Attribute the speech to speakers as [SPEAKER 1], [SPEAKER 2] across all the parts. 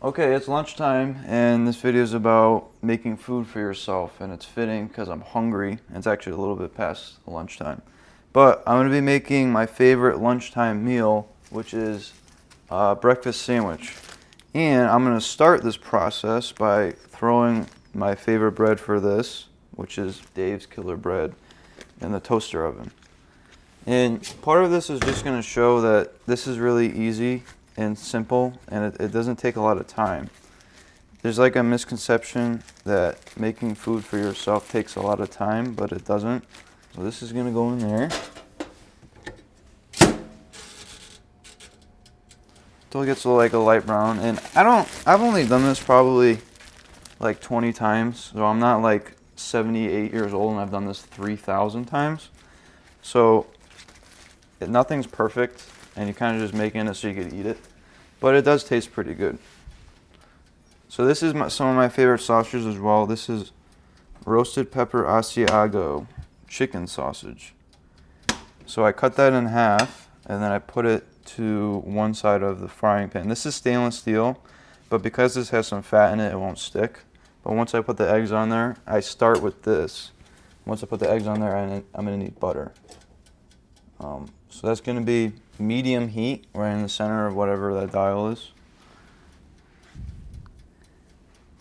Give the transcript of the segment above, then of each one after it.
[SPEAKER 1] Okay, it's lunchtime, and this video is about making food for yourself, and it's fitting because I'm hungry. It's actually a little bit past lunchtime. But I'm going to be making my favorite lunchtime meal, which is a breakfast sandwich. And I'm going to start this process by throwing my favorite bread for this, which is Dave's Killer Bread, in the toaster oven. And part of this is just going to show that this is really easy and simple, and it doesn't take a lot of time. There's like a misconception that making food for yourself takes a lot of time, but it doesn't. So this is going to go in there until it gets like a light brown. And I've only done this probably like 20 times, so I'm not like 78 years old and I've done this 3,000 times. So nothing's perfect, and you're kind of just making it so you could eat it, but it does taste pretty good. So this is some of my favorite sausages as well. This is roasted pepper Asiago chicken sausage. So I cut that in half, and then I put it to one side of the frying pan. This is stainless steel, but because this has some fat in it, it won't stick. But once I put the eggs on there, I start with this. Once I put the eggs on there, I'm going to need butter. So that's going to be medium heat right in the center of whatever that dial is.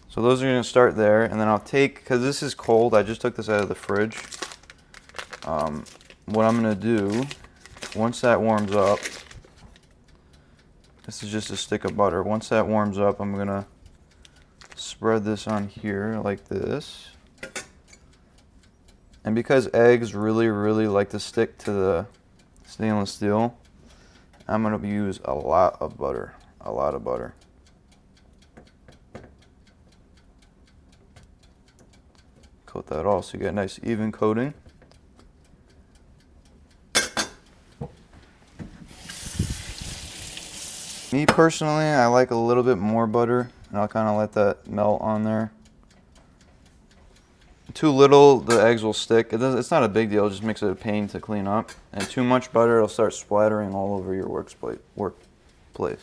[SPEAKER 1] So those are going to start there, and then I'll take, because this is cold, I just took this out of the fridge. What I'm going to do, once that warms up, this is just a stick of butter. Once that warms up, I'm going to spread this on here like this. And because eggs really like to stick to the stainless steel, I'm going to use a lot of butter. Coat that all so you get a nice even coating. Me personally, I like a little bit more butter, and I'll kind of let that melt on there. Too little, the eggs will stick. It's not a big deal, it just makes it a pain to clean up. And too much butter, it'll start splattering all over your workplace.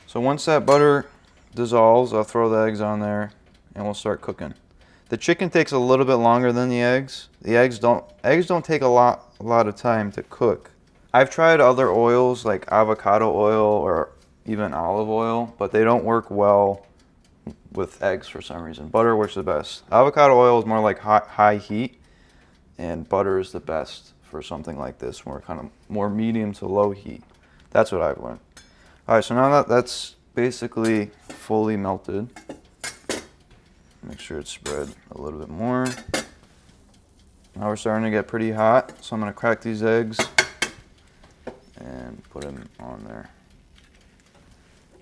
[SPEAKER 1] So once that butter dissolves, I'll throw the eggs on there, and we'll start cooking. The chicken takes a little bit longer than the eggs. The eggs don't take a lot of time to cook. I've tried other oils like avocado oil or even olive oil, but they don't work well with eggs for some reason. Butter works the best. Avocado oil is more like high heat, and butter is the best for something like this, more kind of more medium to low heat. That's what I've learned. All right, so now that's basically fully melted. Make sure it's spread a little bit more. Now we're starting to get pretty hot, so I'm going to crack these eggs and put them on there.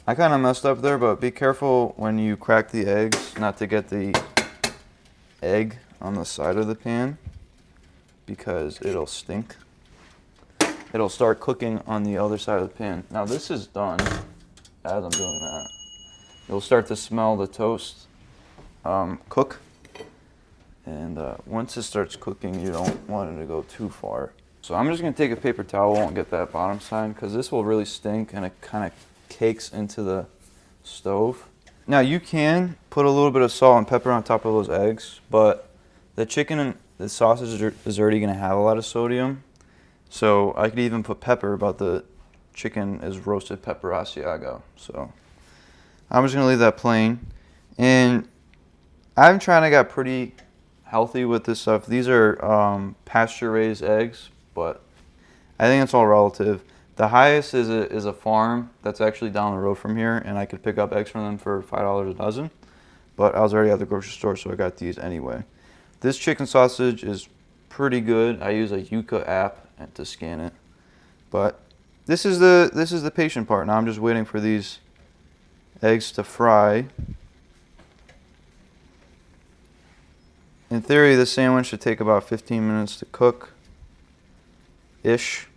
[SPEAKER 1] I kind of messed up there, but be careful when you crack the eggs not to get the egg on the side of the pan, because it'll stink. It'll start cooking on the other side of the pan. Now this is done as I'm doing that. You'll start to smell the toast cook, and once it starts cooking, you don't want it to go too far. So I'm just going to take a paper towel and get that bottom side, because this will really stink and it kind of cakes into the stove. Now you can put a little bit of salt and pepper on top of those eggs, but the chicken and the sausage is already going to have a lot of sodium. So I could even put pepper, but the chicken is roasted pepper Asiago. So I'm just going to leave that plain. And I'm trying to get pretty healthy with this stuff. These are pasture raised eggs, but I think it's all relative. The highest is a farm that's actually down the road from here, and I could pick up eggs from them for $5 a dozen. But I was already at the grocery store, so I got these anyway. This chicken sausage is pretty good. I use a Yuka app to scan it. But this is the patient part. Now I'm just waiting for these eggs to fry. In theory, this sandwich should take about 15 minutes to cook. Ish.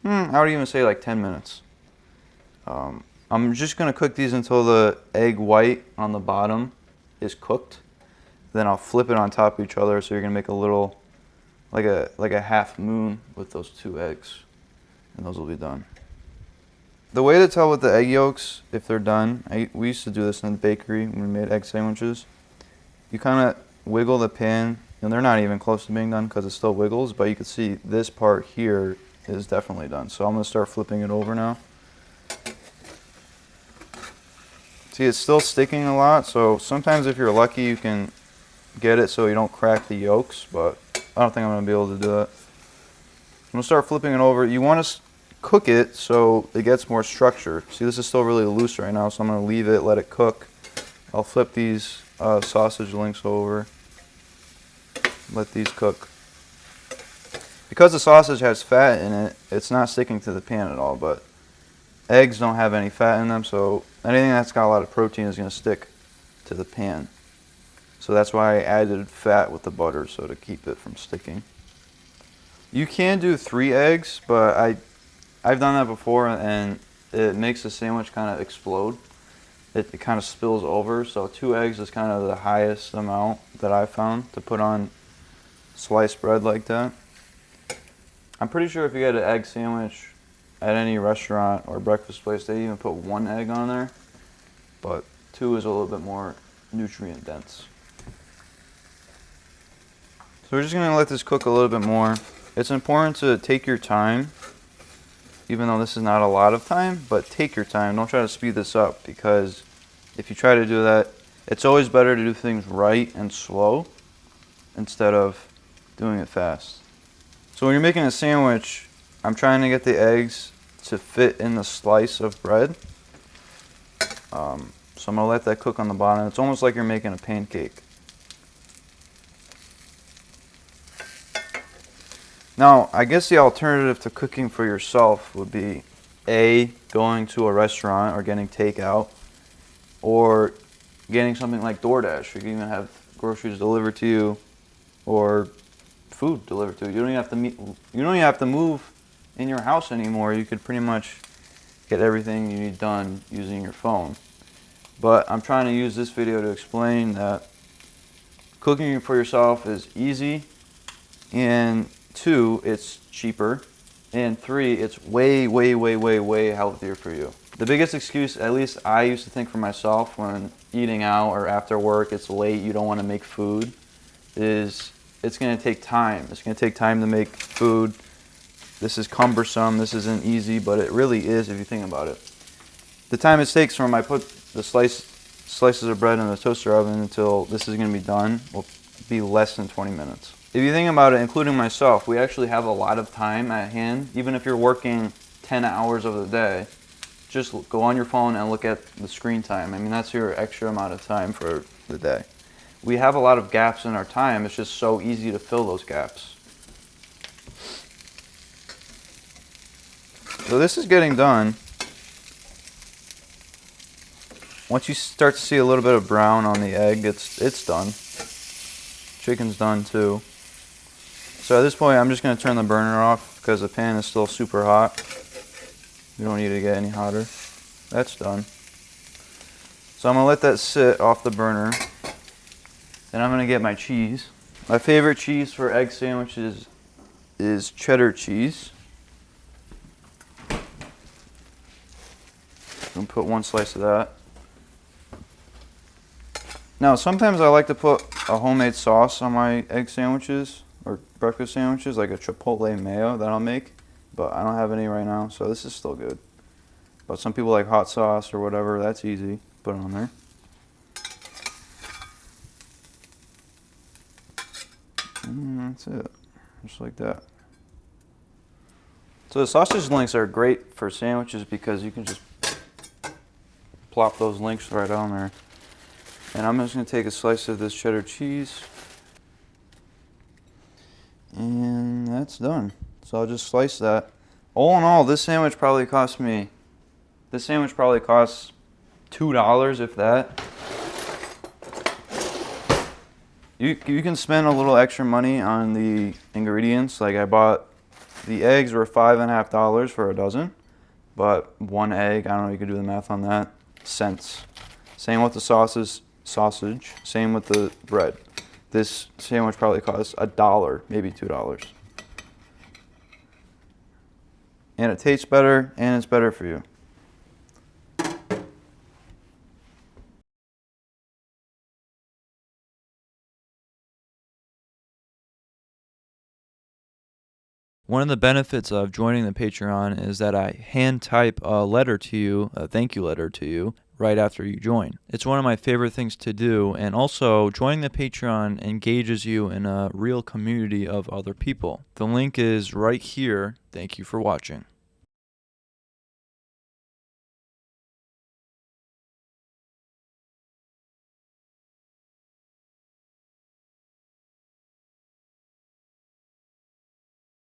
[SPEAKER 1] I would even say like 10 minutes. I'm just going to cook these until the egg white on the bottom is cooked. Then I'll flip it on top of each other, so you're going to make a little, like a half moon with those two eggs. And those will be done. The way to tell with the egg yolks if they're done, we used to do this in the bakery when we made egg sandwiches. You kind of wiggle the pan, and they're not even close to being done because it still wiggles, but you can see this part here is definitely done. So I'm going to start flipping it over now. See, it's still sticking a lot, so sometimes if you're lucky you can get it so you don't crack the yolks, but I don't think I'm going to be able to do that. I'm going to start flipping it over. You want to cook it so it gets more structure. See, this is still really loose right now, so I'm going to leave it, let it cook. I'll flip these sausage links over, let these cook. Because the sausage has fat in it, it's not sticking to the pan at all, but eggs don't have any fat in them, so anything that's got a lot of protein is going to stick to the pan. So that's why I added fat with the butter, so to keep it from sticking. You can do 3 eggs, but I've done that before, and it makes the sandwich kind of explode. It kind of spills over, so 2 eggs is kind of the highest amount that I've found to put on sliced bread like that. I'm pretty sure if you get an egg sandwich at any restaurant or breakfast place, they even put 1 egg on there, but 2 is a little bit more nutrient dense. So we're just going to let this cook a little bit more. It's important to take your time, even though this is not a lot of time, but take your time. Don't try to speed this up, because if you try to do that, it's always better to do things right and slow instead of doing it fast. So when you're making a sandwich, I'm trying to get the eggs to fit in the slice of bread. So I'm going to let that cook on the bottom. It's almost like you're making a pancake. Now, I guess the alternative to cooking for yourself would be A, going to a restaurant or getting takeout, or getting something like DoorDash. You can even have groceries delivered to you or food delivered to you. You don't even have to move in your house anymore. You could pretty much get everything you need done using your phone. But I'm trying to use this video to explain that cooking for yourself is easy, and 2, it's cheaper, and 3, it's way, way, way, way, way healthier for you. The biggest excuse, at least I used to think for myself when eating out or after work, it's late, you don't want to make food, is it's going to take time. It's going to take time to make food. This is cumbersome, this isn't easy, but it really is if you think about it. The time it takes from I put the slices of bread in the toaster oven until this is going to be done will be less than 20 minutes. If you think about it, including myself, we actually have a lot of time at hand. Even if you're working 10 hours of the day, just go on your phone and look at the screen time. I mean, that's your extra amount of time for the day. We have a lot of gaps in our time. It's just so easy to fill those gaps. So this is getting done. Once you start to see a little bit of brown on the egg, it's done. Chicken's done too. So at this point, I'm just going to turn the burner off because the pan is still super hot. We don't need to get any hotter. That's done. So I'm going to let that sit off the burner. Then I'm going to get my cheese. My favorite cheese for egg sandwiches is cheddar cheese. I'm going to put 1 slice of that. Now, sometimes I like to put a homemade sauce on my egg sandwiches or breakfast sandwiches, like a chipotle mayo that I'll make, but I don't have any right now, so this is still good. But some people like hot sauce or whatever, that's easy. Put it on there. And that's it, just like that. So the sausage links are great for sandwiches because you can just plop those links right on there. And I'm just going to take a slice of this cheddar cheese. And that's done. So I'll just slice that. All in all, this sandwich probably costs $2, if that. You can spend a little extra money on the ingredients. Like I bought, the eggs were $5.50 for a dozen. But 1 egg, I don't know, you can do the math on that, cents. Same with the sausage, same with the bread. This sandwich probably costs $1, maybe $2. And it tastes better, and it's better for you. One of the benefits of joining the Patreon is that I hand type a letter to you, a thank you letter to you, right after you join. It's one of my favorite things to do, and also joining the Patreon engages you in a real community of other people. The link is right here. Thank you for watching.